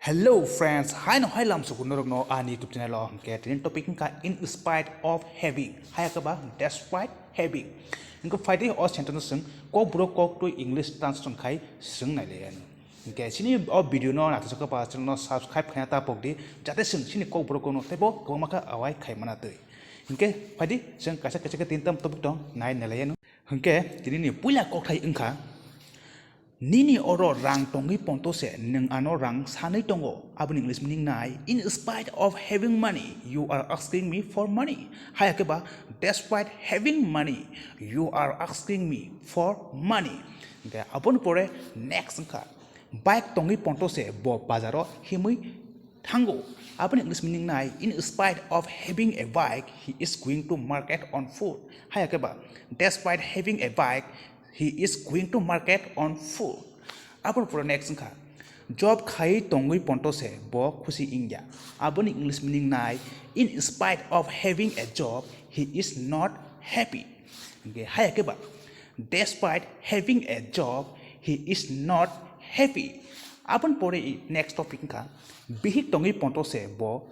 Hello friends, hi no hi lam sukunor no ani YouTube channel lo ke tin topic ka in spite of having hai ka ba despite having inko fight o sentence sung Kokborok kok to English translation khai sung nai le an ke sini o video no na ka pa channel no subscribe khana ta pok di jate sung sini Kokborok no tebo ko maka awai khai mana tei inke fight sung kasa ka tin tam topic dong nai na le no inke tini ni puya kok thai ingkha Nini oro rang tongi ponto se neng ano rang sanai tongo abun English meaning nai in spite of having money you are asking me for money hai ke ba despite having money you are asking me for money okay abun pore next ka bike tongi ponto se bo bazaro himui thango abun English meaning nai in spite of having a bike he is going to market on foot hai ke ba despite having a bike he is going to market on foot. Apun for next ka job khai tongui ponto se bo khusi ingya. Abun English meaning nai in spite of having a job he is not happy. Okay, hai ke ba despite having a job he is not happy. Apun pore next topic ka bihik tongi ponto se bo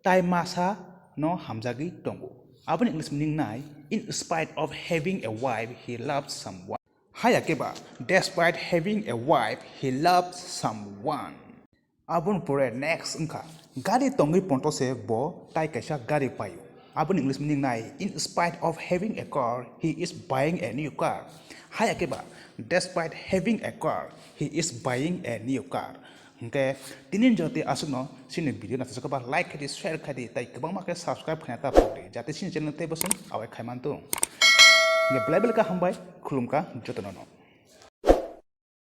tai masa no hamjagi tongo. Abun English meaning nai in spite of having a wife he loves someone. Hai akeba despite having a wife he loves someone. Abun pore next unka gari tongi ponto se bo tai kaisa gari payo. Abun English meaning nai in spite of having a car he is buying a new car. Hai akeba despite having a car he is buying a new car. Okay, tinin jote asuk no sini video na tasaka like khadi share khadi tai kabang ma ke subscribe khana ta pokde jate sin channel te bosung awai khaiman tu nge blabel ka hambai khulum ka jotono no